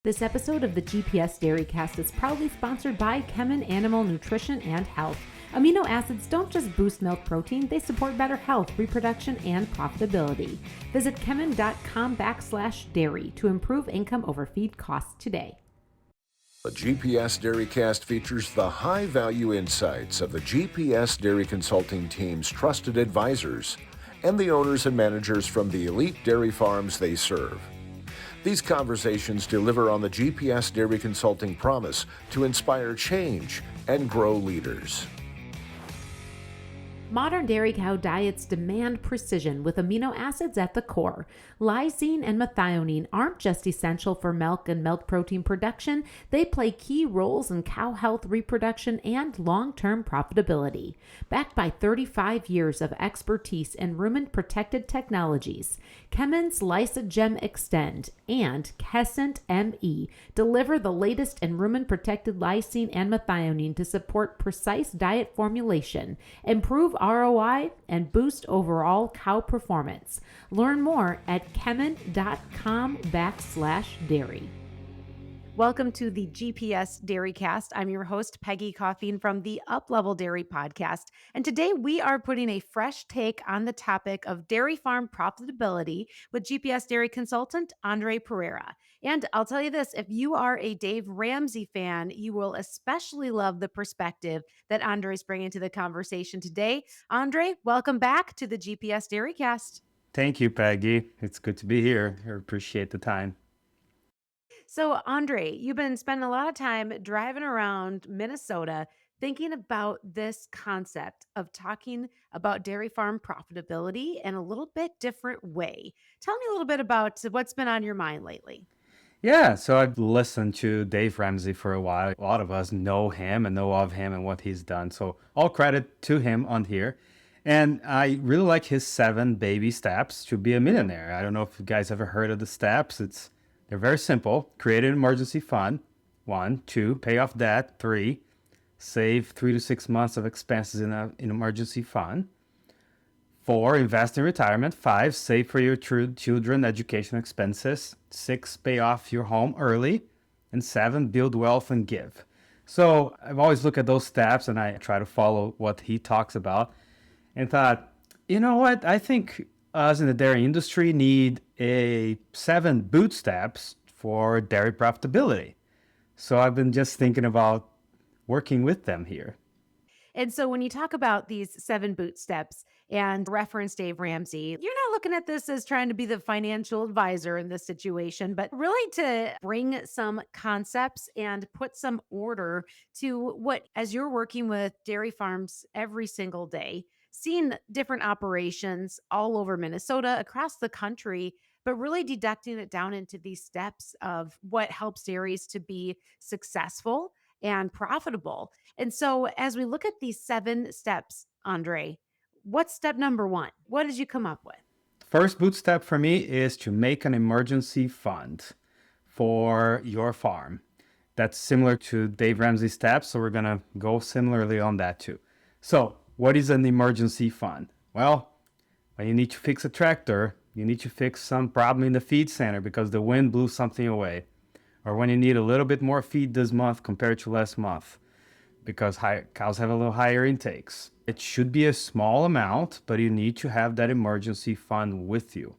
This episode of the GPS DairyCAST is proudly sponsored by Kemin Animal Nutrition and Health. Amino acids don't just boost milk protein, they support better health, reproduction, and profitability. Visit kemin.com/dairy to improve income over feed costs today. The GPS DairyCast features the high-value insights of the GPS Dairy Consulting team's trusted advisors and the owners and managers from the elite dairy farms they serve. These conversations deliver on the GPS Dairy Consulting promise to inspire change and grow leaders. Modern dairy cow diets demand precision with amino acids at the core. Lysine and methionine aren't just essential for milk and milk protein production, they play key roles in cow health, reproduction, and long-term profitability. Backed by 35 years of expertise in rumen-protected technologies, Kemin's Lysogem Extend and Kescent ME deliver the latest in rumen-protected lysine and methionine to support precise diet formulation, improve ROI, and boost overall cow performance. Learn more at kemin.com/dairy. Welcome to the GPS DairyCast. I'm your host, Peggy Coffeen from the Up-Level Dairy Podcast. And today we are putting a fresh take on the topic of dairy farm profitability with GPS Dairy Consultant, Andre Pereira. And I'll tell you this, if you are a Dave Ramsey fan, you will especially love the perspective that Andre is bringing to the conversation today. Andre, welcome back to the GPS DairyCast. Thank you, Peggy. It's good to be here. I appreciate the time. So, Andre, you've been spending a lot of time driving around Minnesota thinking about this concept of talking about dairy farm profitability in a little bit different way. Tell me a little bit about what's been on your mind lately. Yeah, so I've listened to Dave Ramsey for a while. A lot of us know him and know of him and what he's done. So all credit to him on here. And I really like his 7 baby steps to be a millionaire. I don't know if you guys ever heard of the steps. They're very simple. Create an emergency fund. 1, 2, pay off debt. 3, save 3 to 6 months of expenses in an emergency fund. 4, invest in retirement. 5, save for your children education expenses. 6, pay off your home early. And 7, build wealth and give. So I've always looked at those steps and I try to follow what he talks about and thought, you know what? I think us in the dairy industry need 7 bootsteps for dairy profitability. So I've been just thinking about working with them here. And so when you talk about these 7 bootsteps and reference Dave Ramsey, you're not looking at this as trying to be the financial advisor in this situation, but really to bring some concepts and put some order to what, as you're working with dairy farms every single day, seeing different operations all over Minnesota, across the country, but really deducting it down into these steps of what helps dairies to be successful and profitable. And so as we look at these 7 steps, Andre, what's step number 1? What did you come up with? First bootstep for me is to make an emergency fund for your farm. That's similar to Dave Ramsey's steps, so we're going to go similarly on that too. So what is an emergency fund? Well, when you need to fix a tractor, you need to fix some problem in the feed center because the wind blew something away. Or when you need a little bit more feed this month compared to last month because cows have a little higher intakes. It should be a small amount, but you need to have that emergency fund with you.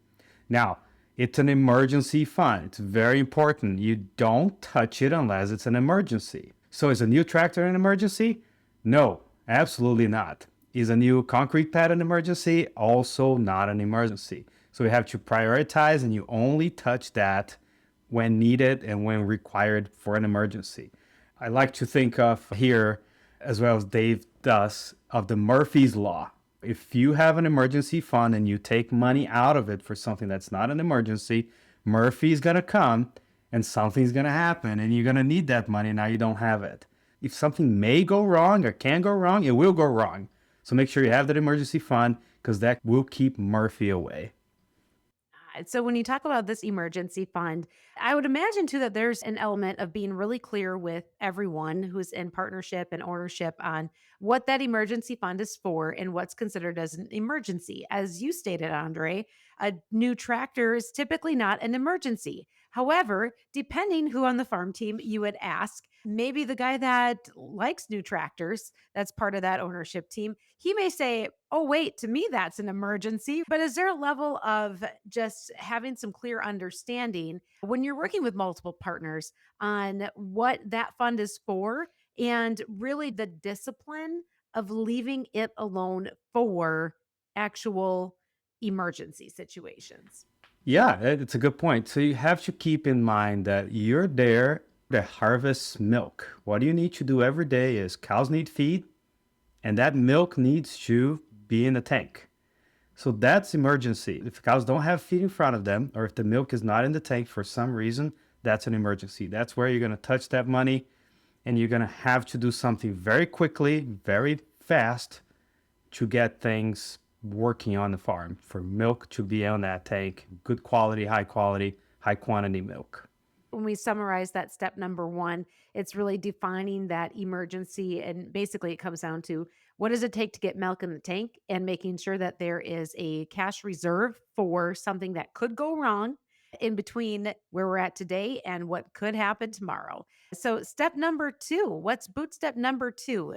Now, it's an emergency fund. It's very important. You don't touch it unless it's an emergency. So is a new tractor an emergency? No, absolutely not. Is a new concrete pad an emergency? Also not an emergency. So you have to prioritize and you only touch that when needed and when required for an emergency. I like to think of here, as well as Dave does, of the Murphy's Law. If you have an emergency fund and you take money out of it for something that's not an emergency, Murphy's going to come and something's going to happen and you're going to need that money. Now you don't have it. If something may go wrong or can go wrong, it will go wrong. So make sure you have that emergency fund because that will keep Murphy away. So when you talk about this emergency fund, I would imagine too that there's an element of being really clear with everyone who's in partnership and ownership on what that emergency fund is for and what's considered as an emergency. As you stated, Andre, a new tractor is typically not an emergency. However, depending who on the farm team you would ask, maybe the guy that likes new tractors, that's part of that ownership team, he may say, "Oh, wait, to me, that's an emergency." But is there a level of just having some clear understanding when you're working with multiple partners on what that fund is for and really the discipline of leaving it alone for actual emergency situations? Yeah, it's a good point. So you have to keep in mind that you're there to harvest milk. What you need to do every day is cows need feed, and that milk needs to be in the tank. So that's emergency. If cows don't have feed in front of them, or if the milk is not in the tank for some reason, that's an emergency. That's where you're going to touch that money, and you're going to have to do something very quickly, very fast to get things working on the farm for milk to be on that tank, good quality, high quantity milk. When we summarize that step number one, it's really defining that emergency. And basically, it comes down to what does it take to get milk in the tank and making sure that there is a cash reserve for something that could go wrong in between where we're at today and what could happen tomorrow. So, step number two, what's boot step number two?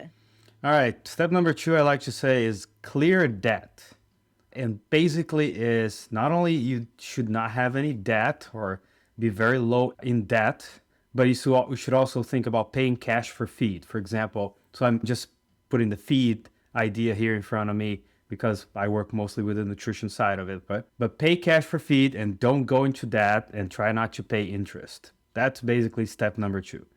All right, step number two, I like to say, is clear debt. And basically is not only you should not have any debt or be very low in debt, but you should also think about paying cash for feed, for example. So I'm just putting the feed idea here in front of me because I work mostly with the nutrition side of it. But pay cash for feed and don't go into debt and try not to pay interest. That's basically step number two.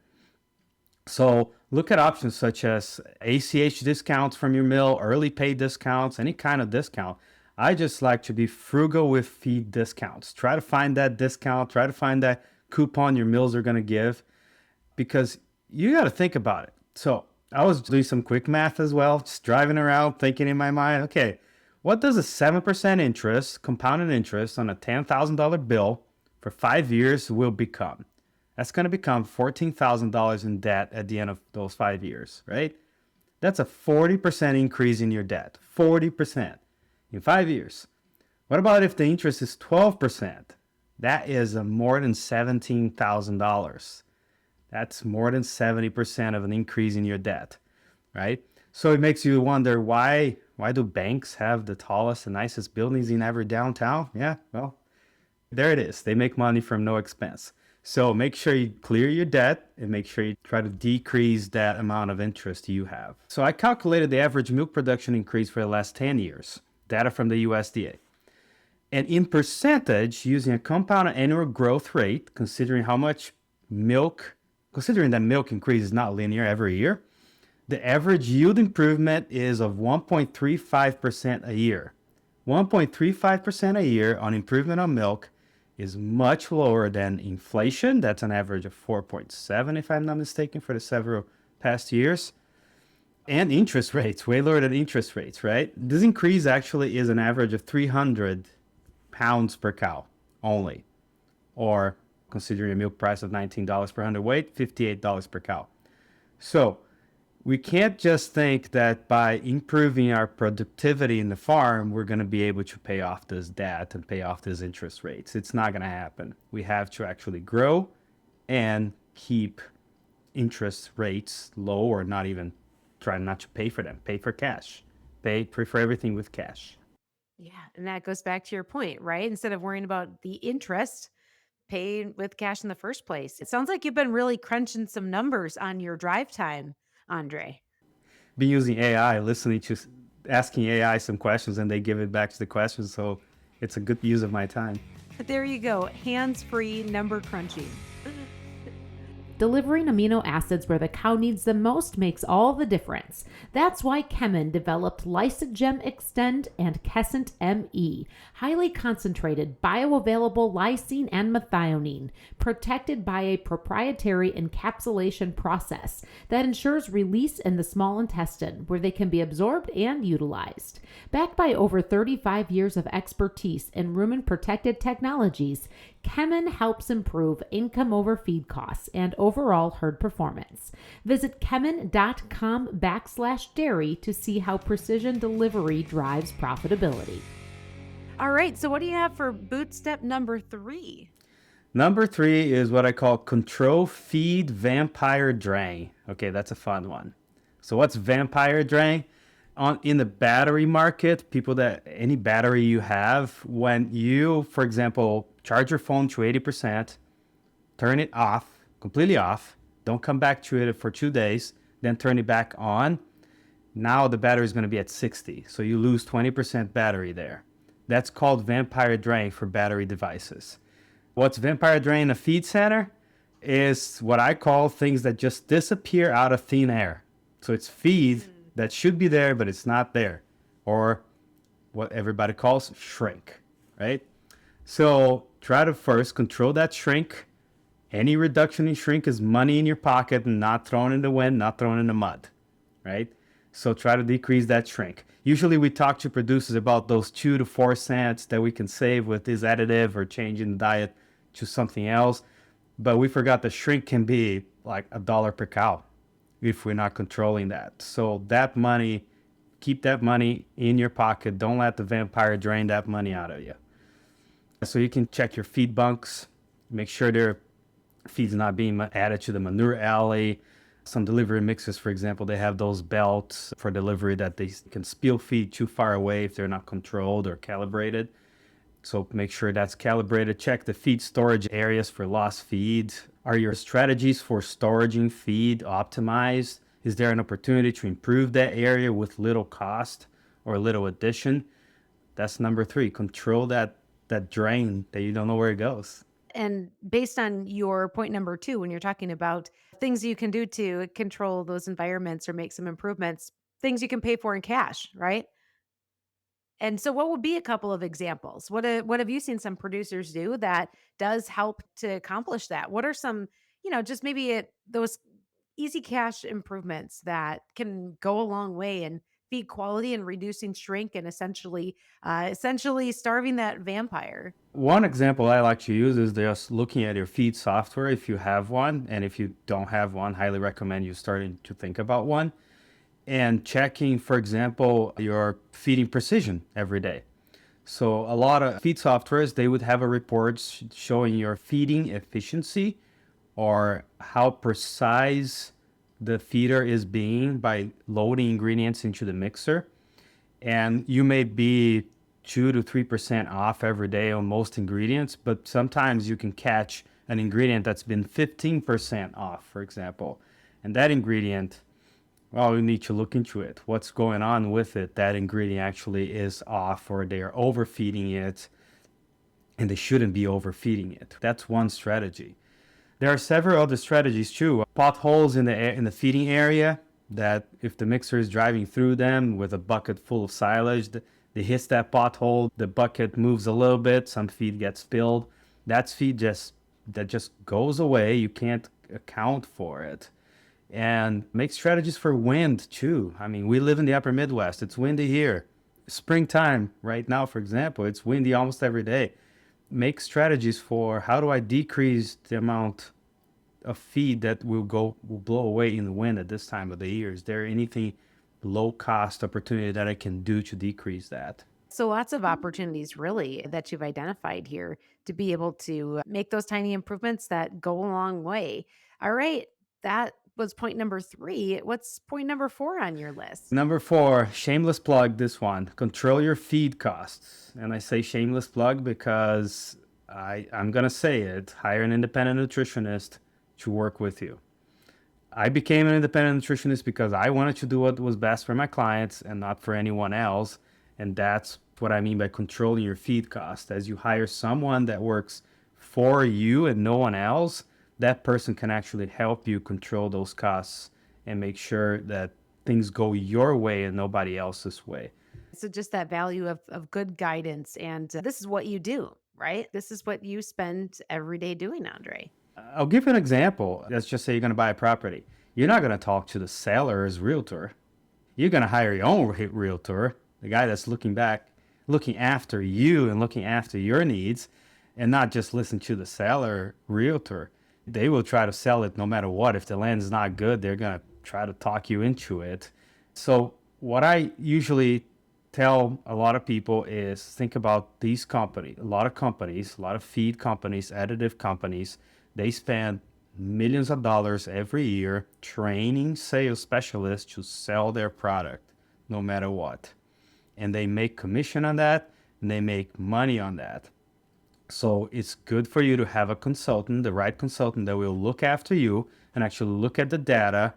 So look at options such as ACH discounts from your mill, early pay discounts, any kind of discount. I just like to be frugal with feed discounts. Try to find that discount, try to find that coupon your mills are going to give, because you got to think about it. So I was doing some quick math as well, just driving around thinking in my mind, okay, what does a 7% interest, compounded interest on a $10,000 bill for 5 years will become? That's going to become $14,000 in debt at the end of those 5 years, right? That's a 40% increase in your debt, 40% in 5 years. What about if the interest is 12%? That is more than $17,000. That's more than 70% of an increase in your debt, right? So it makes you wonder, why do banks have the tallest and nicest buildings in every downtown? Yeah, well, there it is. They make money from no expense. So make sure you clear your debt and make sure you try to decrease that amount of interest you have. So I calculated the average milk production increase for the last 10 years, data from the USDA. And in percentage, using a compounded annual growth rate, considering that milk increases not linear every year, the average yield improvement is of 1.35% a year. 1.35% a year on improvement on milk is much lower than inflation. That's an average of 4.7, if I'm not mistaken, for the several past years. And interest rates, way lower than interest rates, right? This increase actually is an average of 300 pounds per cow only, or considering a milk price of $19 per hundredweight, $58 per cow. So we can't just think that by improving our productivity in the farm, we're going to be able to pay off this debt and pay off these interest rates. It's not going to happen. We have to actually grow and keep interest rates low, or not even try not to pay for them. Pay for cash. Pay for everything with cash. Yeah. And that goes back to your point, right? Instead of worrying about the interest, pay with cash in the first place. It sounds like you've been really crunching some numbers on your drive time, Andre. Been using AI, asking AI some questions, and they give it back to the questions. So it's a good use of my time. There you go. Hands-free number crunching. Delivering amino acids where the cow needs them most makes all the difference. That's why Kemin developed Lysogem Extend and Kescent ME, highly concentrated bioavailable lysine and methionine, protected by a proprietary encapsulation process that ensures release in the small intestine, where they can be absorbed and utilized. Backed by over 35 years of expertise in rumen-protected technologies, Kemin helps improve income over feed costs and overall herd performance. Visit kemin.com/dairy to see how precision delivery drives profitability. All right. So what do you have for boot step number 3? Number 3 is what I call control feed vampire drain. Okay, that's a fun one. So what's vampire drain? In the battery market, people that any battery you have, when you, for example, charge your phone to 80%, turn it off, completely off, don't come back to it for 2 days, then turn it back on, now the battery is going to be at 60. So you lose 20% battery there. That's called vampire drain for battery devices. What's vampire drain in a feed center is what I call things that just disappear out of thin air. So it's feed that should be there, but it's not there. Or what everybody calls shrink, right? So try to first control that shrink. Any reduction in shrink is money in your pocket and not thrown in the wind, not thrown in the mud, right? So try to decrease that shrink. Usually we talk to producers about those 2 to 4 cents that we can save with this additive or changing the diet to something else. But we forgot the shrink can be like $1 per cow if we're not controlling that. So that money, keep that money in your pocket. Don't let the vampire drain that money out of you. So you can check your feed bunks, make sure their feed's not being added to the manure alley. Some delivery mixers, for example, they have those belts for delivery that they can spill feed too far away if they're not controlled or calibrated. So make sure that's calibrated. Check the feed storage areas for lost feed. Are your strategies for storaging feed optimized? Is there an opportunity to improve that area with little cost or little addition? That's number 3. Control that drain that you don't know where it goes. And based on your point number 2, when you're talking about things you can do to control those environments or make some improvements, things you can pay for in cash, right? And so what would be a couple of examples? What have you seen some producers do that does help to accomplish that? What are some, just maybe those easy cash improvements that can go a long way in feed quality and reducing shrink and essentially starving that vampire? One example I like to use is just looking at your feed software if you have one. And if you don't have one, highly recommend you starting to think about one. And checking, for example, your feeding precision every day. So a lot of feed softwares, they would have a report showing your feeding efficiency or how precise the feeder is being by loading ingredients into the mixer. And you may be 2 to 3% off every day on most ingredients, but sometimes you can catch an ingredient that's been 15% off, for example. And that ingredient, well, you need to look into it. What's going on with it? That ingredient actually is off, or they are overfeeding it, and they shouldn't be overfeeding it. That's one strategy. There are several other strategies too. Potholes in the feeding area, that if the mixer is driving through them with a bucket full of silage, they hit that pothole, the bucket moves a little bit, some feed gets spilled. That's feed that just goes away. You can't account for it. And make strategies for wind too. I mean, we live in the upper Midwest. It's windy here. Springtime right now, for example, it's windy almost every day. Make strategies for how do I decrease the amount of feed that will blow away in the wind at this time of the year. Is there anything low cost opportunity that I can do to decrease that? So lots of opportunities really that you've identified here to be able to make those tiny improvements that go a long way. All right. That was point number 3. What's point number 4 on your list? Number 4, shameless plug this one. Control your feed costs. And I say shameless plug because I'm going to say it. Hire an independent nutritionist to work with you. I became an independent nutritionist because I wanted to do what was best for my clients and not for anyone else. And that's what I mean by controlling your feed cost. As you hire someone that works for you and no one else, that person can actually help you control those costs and make sure that things go your way and nobody else's way. So just that value of good guidance. And this is what you do, right? This is what you spend every day doing, Andre. I'll give you an example. Let's just say you're going to buy a property. You're not going to talk to the seller's realtor. You're going to hire your own realtor, the guy that's looking after you and looking after your needs, and not just listen to the seller realtor. They will try to sell it no matter what. If the land is not good, they're going to try to talk you into it. So what I usually tell a lot of people is think about these companies, a lot of feed companies, additive companies, they spend millions of dollars every year training sales specialists to sell their product no matter what. And they make commission on that and they make money on that. So it's good for you to have a consultant, the right consultant that will look after you and actually look at the data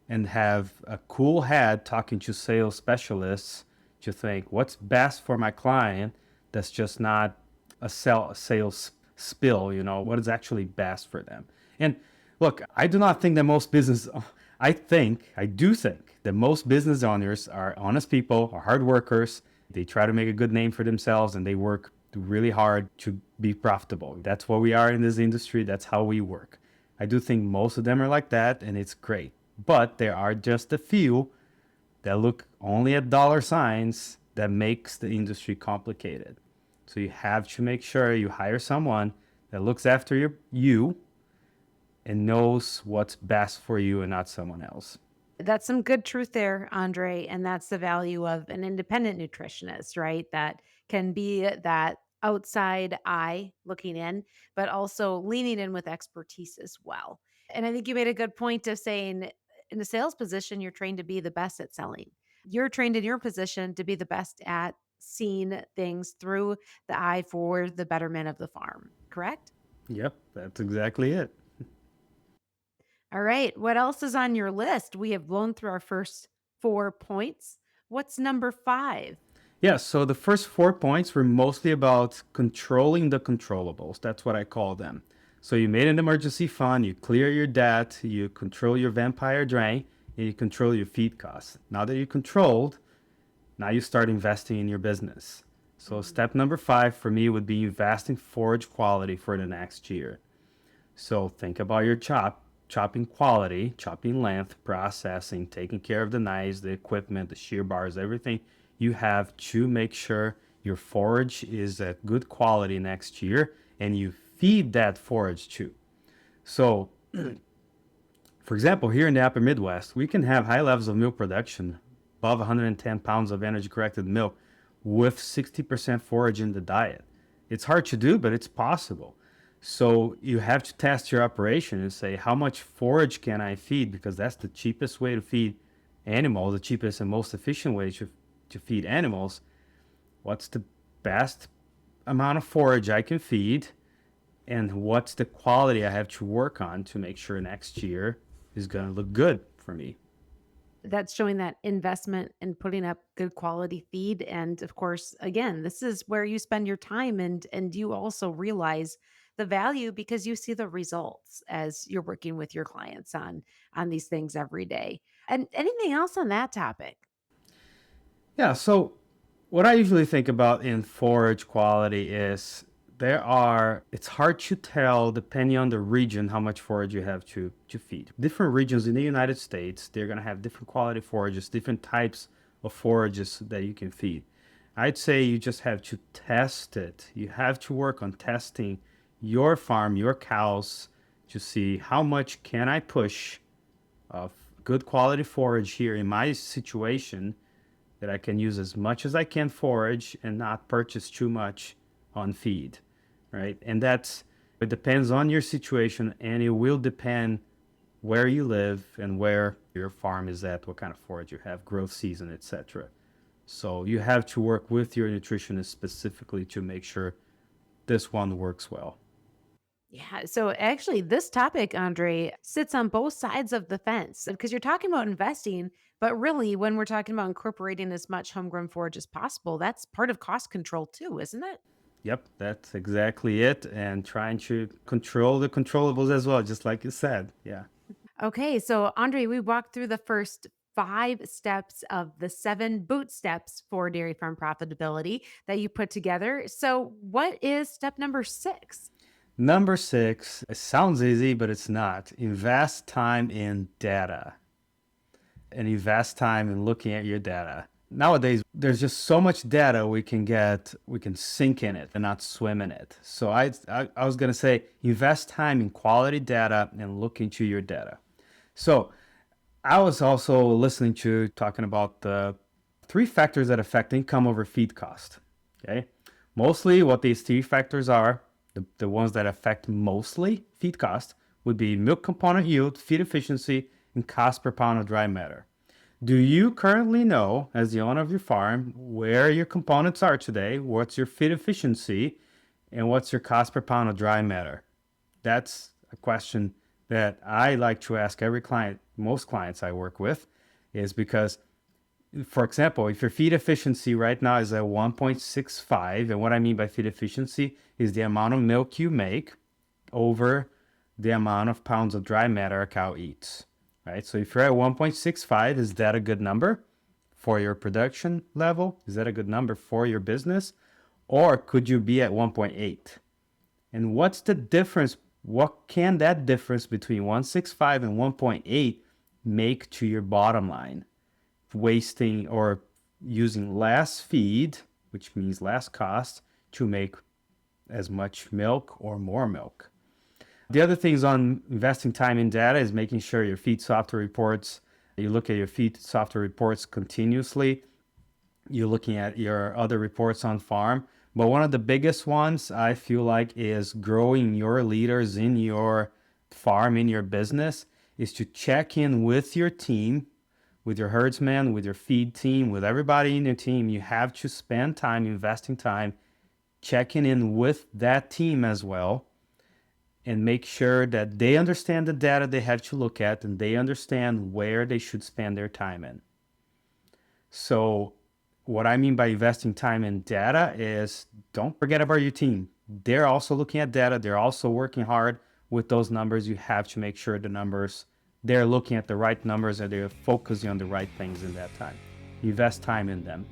and have a cool head talking to sales specialists to think what's best for my client. That's just not a sales spill, what is actually best for them. And look, I do not think that I do think that most business owners are honest people, are hard workers. They try to make a good name for themselves and they work really hard to be profitable. That's what we are in this industry. That's how we work. I do think most of them are like that and it's great. But there are just a few that look only at dollar signs that makes the industry complicated. So you have to make sure you hire someone that looks after you and knows what's best for you and not someone else. That's some good truth there, Andre. And that's the value of an independent nutritionist, right? That can be that outside eye looking in, but also leaning in with expertise as well. And I think you made a good point of saying in a sales position, you're trained to be the best at selling. You're trained in your position to be the best at seeing things through the eye for the betterment of the farm, correct? Yep, that's exactly it. All right. What else is on your list? We have blown through our first 4 points. What's number 5? Yeah, so the first 4 points were mostly about controlling the controllables. That's what I call them. So you made an emergency fund, you clear your debt, you control your vampire drain, and you control your feed costs. Now that you're controlled, now you start investing in your business. So step number 5 for me would be investing forage quality for the next year. So think about your chopping quality, chopping length, processing, taking care of the knives, the equipment, the shear bars, everything. You have to make sure your forage is at good quality next year and you feed that forage too. So, for example, here in the upper Midwest, we can have high levels of milk production, above 110 pounds of energy corrected milk with 60% forage in the diet. It's hard to do, but it's possible. So you have to test your operation and say, how much forage can I feed? Because that's the cheapest way to feed animals, the cheapest and most efficient way to feed animals. What's the best amount of forage I can feed? And what's the quality I have to work on to make sure next year is going to look good for me? That's showing that investment in putting up good quality feed. And of course, again, this is where you spend your time and you also realize the value because you see the results as you're working with your clients on these things every day. And anything else on that topic? Yeah, so what I usually think about in forage quality is it's hard to tell depending on the region how much forage you have to feed. Different regions in the United States, they're going to have different quality forages, different types of forages that you can feed. I'd say you just have to test it. You have to work on testing your farm, your cows, to see how much can I push of good quality forage here in my situation that I can use as much as I can forage and not purchase too much on feed, right? And it depends on your situation and it will depend where you live and where your farm is at, what kind of forage you have, growth season, etc. So you have to work with your nutritionist specifically to make sure this one works well. Yeah. So actually, this topic, Andre, sits on both sides of the fence because you're talking about investing, but really, when we're talking about incorporating as much homegrown forage as possible, that's part of cost control too, isn't it? Yep, that's exactly it. And trying to control the controllables as well, just like you said. Yeah. Okay. So, Andre, we walked through the first 5 steps of the 7 Bootsteps for dairy farm profitability that you put together. So, what is step number 6? Number 6, it sounds easy, but it's not. Invest time in data and invest time in looking at your data. Nowadays, there's just so much data we can sink in it and not swim in it. So I was going to say, invest time in quality data and look into your data. So I was also listening to talking about the three factors that affect income over feed cost. Okay, mostly what these three factors are, the ones that affect mostly feed cost, would be milk component yield, feed efficiency, and cost per pound of dry matter. Do you currently know, as the owner of your farm, where your components are today, what's your feed efficiency, and what's your cost per pound of dry matter? That's a question that I like to ask every client, most clients I work with, is because, for example, if your feed efficiency right now is at 1.65, and what I mean by feed efficiency is the amount of milk you make over the amount of pounds of dry matter a cow eats, right? So if you're at 1.65, is that a good number for your production level? Is that a good number for your business? Or could you be at 1.8? And what's the difference? What can that difference between 1.65 and 1.8 make to your bottom line? Wasting or using less feed, which means less cost, to make as much milk or more milk. The other things on investing time in data is making sure your feed software reports, you look at your feed software reports continuously. You're looking at your other reports on farm. But one of the biggest ones I feel like is growing your leaders in your farm, in your business, is to check in with your team, with your herdsman, with your feed team, with everybody in your team. You have to spend time investing time checking in with that team as well, and make sure that they understand the data they have to look at and they understand where they should spend their time in. So what I mean by investing time in data is don't forget about your team. They're also looking at data. They're also working hard with those numbers. You have to make sure the numbers, they're looking at the right numbers and they're focusing on the right things in that time. Invest time in them.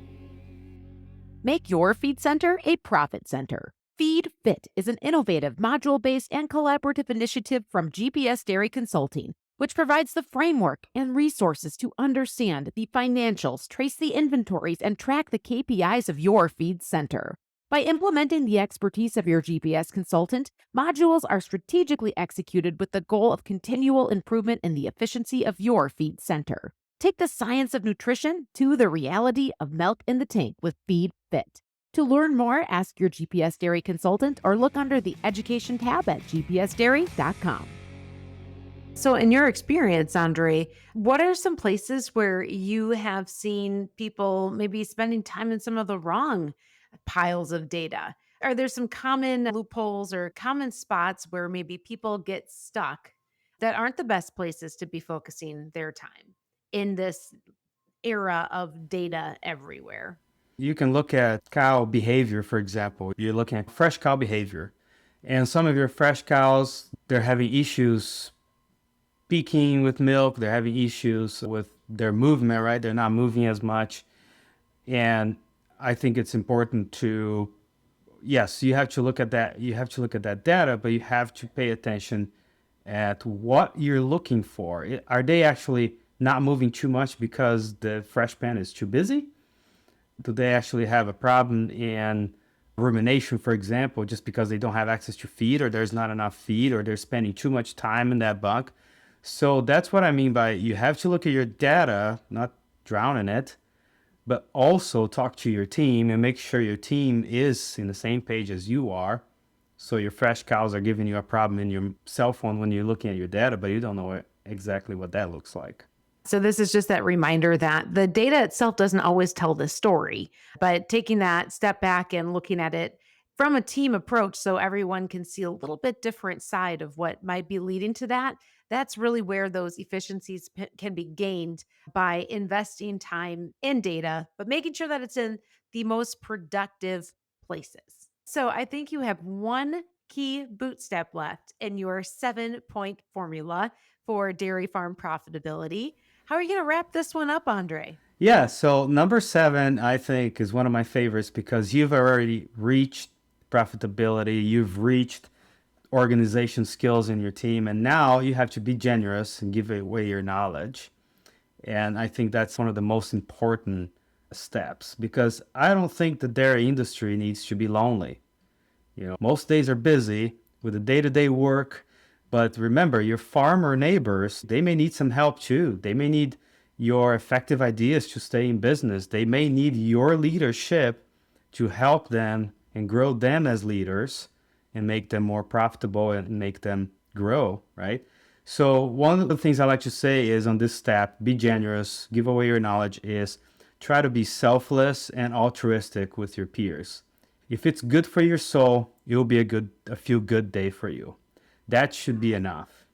Make your feed center a profit center. Feed Fit is an innovative, module-based, and collaborative initiative from GPS Dairy Consulting, which provides the framework and resources to understand the financials, trace the inventories, and track the KPIs of your feed center. By implementing the expertise of your GPS consultant, modules are strategically executed with the goal of continual improvement in the efficiency of your feed center. Take the science of nutrition to the reality of milk in the tank with Feed Fit. To learn more, ask your GPS Dairy consultant or look under the Education tab at gpsdairy.com. So in your experience, Andre, what are some places where you have seen people maybe spending time in some of the wrong piles of data? Are there some common loopholes or common spots where maybe people get stuck that aren't the best places to be focusing their time in this era of data everywhere? You can look at cow behavior, for example. You're looking at fresh cow behavior. And some of your fresh cows, they're having issues peaking with milk. They're having issues with their movement, right? They're not moving as much. And I think it's important to, yes, you have to look at that. You have to look at that data, but you have to pay attention at what you're looking for. Are they actually not moving too much because the fresh pen is too busy? Do they actually have a problem in rumination, for example, just because they don't have access to feed, or there's not enough feed, or they're spending too much time in that bunk? So that's what I mean by you have to look at your data, not drown in it, but also talk to your team and make sure your team is in the same page as you are. So your fresh cows are giving you a problem in your cell phone when you're looking at your data, but you don't know exactly what that looks like. So this is just that reminder that the data itself doesn't always tell the story, but taking that step back and looking at it from a team approach so everyone can see a little bit different side of what might be leading to that. That's really where those efficiencies can be gained by investing time in data, but making sure that it's in the most productive places. So I think you have one key boot step left in your 7-point formula for dairy farm profitability. How are you going to wrap this one up, Andre? Yeah, so number 7, I think, is one of my favorites because you've already reached profitability, you've reached organization skills in your team, and now you have to be generous and give away your knowledge. And I think that's one of the most important steps because I don't think the dairy industry needs to be lonely. You know, most days are busy with the day-to-day work, but remember, your farmer neighbors, they may need some help too. They may need, your effective ideas to stay in business. They may need your leadership to help them and grow them as leaders and make them more profitable and make them grow, right? So one of the things I like to say is on this step, be generous, give away your knowledge, is try to be selfless and altruistic with your peers. If it's good for your soul, it'll be a feel good day for you. That should be enough.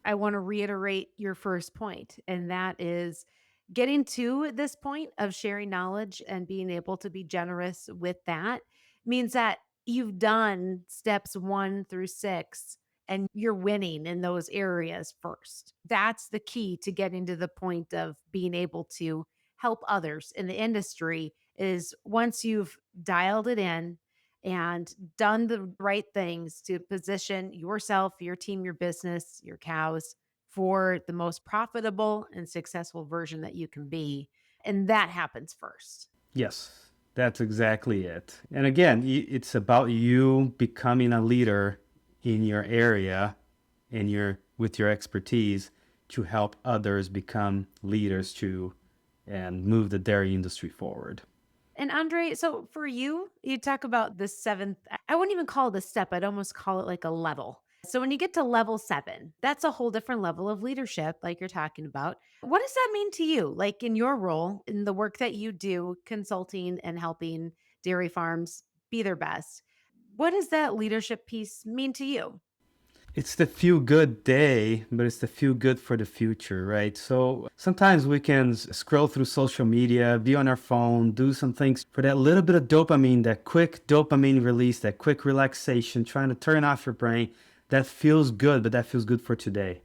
I want to reiterate your first point, and that is getting to this point of sharing knowledge and being able to be generous with that means that you've done steps 1 through 6 and you're winning in those areas first. That's the key to getting to the point of being able to help others in the industry is once you've dialed it in and done the right things to position yourself, your team, your business, your cows for the most profitable and successful version that you can be. And that happens first. Yes, that's exactly it. And again, it's about you becoming a leader in your area and with your expertise to help others become leaders too and move the dairy industry forward. And Andre, so for you, you talk about the seventh, I wouldn't even call it a step, I'd almost call it like a level. So when you get to level 7, that's a whole different level of leadership, like you're talking about. What does that mean to you? Like in your role, in the work that you do, consulting and helping dairy farms be their best, what does that leadership piece mean to you? It's the feel good day, but it's the feel good for the future, right? So sometimes we can scroll through social media, be on our phone, do some things for that little bit of dopamine, that quick dopamine release, that quick relaxation, trying to turn off your brain. That feels good, but that feels good for today.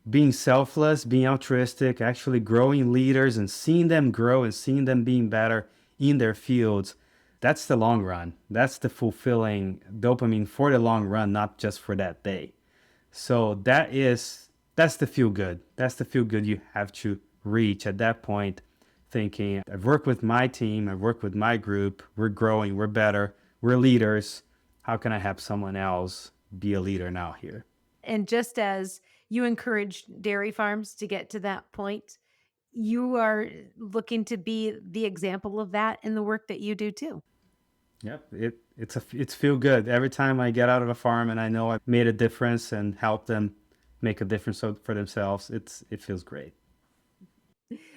Being selfless, being altruistic, actually growing leaders and seeing them grow and seeing them being better in their fields. That's the long run. That's the fulfilling dopamine for the long run, not just for that day. So that's the feel good. That's the feel good you have to reach at that point, thinking, I've worked with my team, I've worked with my group, we're growing, we're better, we're leaders. How can I help someone else be a leader now here? And just as you encourage dairy farms to get to that point, you are looking to be the example of that in the work that you do too. Yep, it's feel good every time I get out of a farm and I know I've made a difference and helped them make a difference for themselves. It feels great.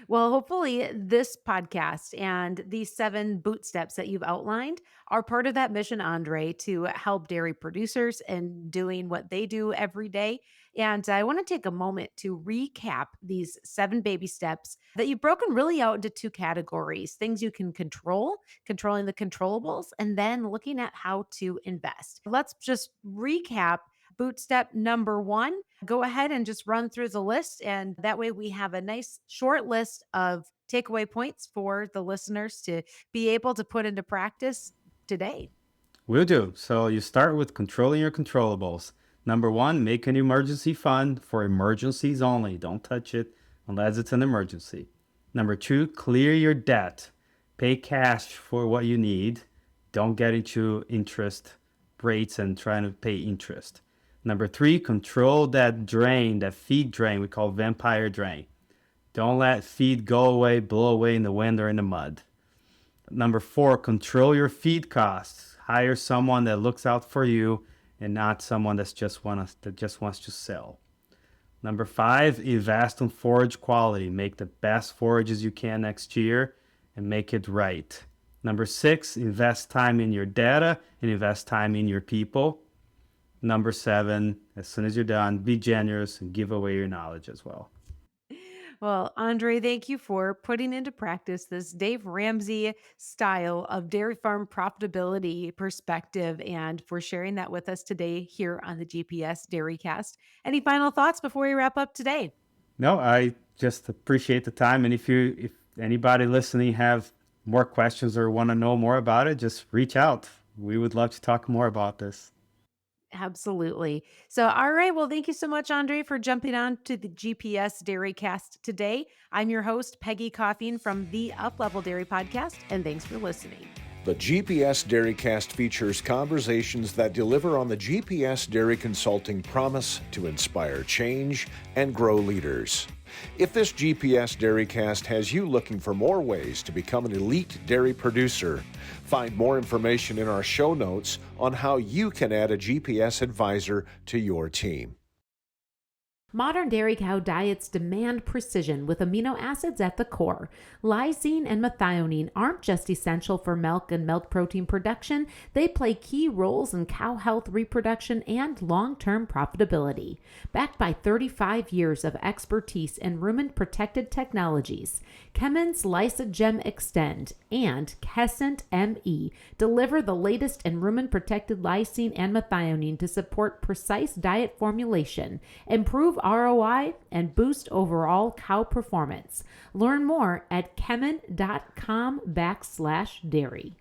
Well, hopefully, this podcast and these 7 bootsteps that you've outlined are part of that mission, Andre, to help dairy producers in doing what they do every day. And I want to take a moment to recap these 7 baby steps that you've broken really out into 2 categories: things you can control, controlling the controllables, and then looking at how to invest. Let's just recap. Bootstep number 1, go ahead and just run through the list. And that way we have a nice short list of takeaway points for the listeners to be able to put into practice today. Will do. So you start with controlling your controllables. Number 1, make an emergency fund for emergencies only. Don't touch it unless it's an emergency. Number 2, clear your debt. Pay cash for what you need. Don't get into interest rates and trying to pay interest. Number 3, control that drain, that feed drain we call vampire drain. Don't let feed go away, blow away in the wind or in the mud. Number 4, control your feed costs. Hire someone that looks out for you and not someone that just wants to sell. Number 5, invest on forage quality. Make the best forages you can next year and make it right. Number 6, invest time in your data and invest time in your people. Number 7, as soon as you're done, be generous and give away your knowledge as well. Well, Andre, thank you for putting into practice this Dave Ramsey style of dairy farm profitability perspective and for sharing that with us today here on the GPS DairyCast. Any final thoughts before we wrap up today? No, I just appreciate the time. And if anybody listening have more questions or want to know more about it, just reach out. We would love to talk more about this. Absolutely. So, all right. Well, thank you so much, Andre, for jumping on to the GPS DairyCast today. I'm your host, Peggy Coffeen from the Up Level Dairy Podcast, and thanks for listening. The GPS DairyCAST features conversations that deliver on the GPS Dairy Consulting promise to inspire change and grow leaders. If this GPS DairyCAST has you looking for more ways to become an elite dairy producer, find more information in our show notes on how you can add a GPS advisor to your team. Modern dairy cow diets demand precision with amino acids at the core. Lysine and methionine aren't just essential for milk and milk protein production, they play key roles in cow health, reproduction, and long-term profitability. Backed by 35 years of expertise in rumen-protected technologies, Kemen's Lysogem Extend and Kescent ME deliver the latest in rumen-protected lysine and methionine to support precise diet formulation, improve ROI, and boost overall cow performance. Learn more at kemen.com/dairy.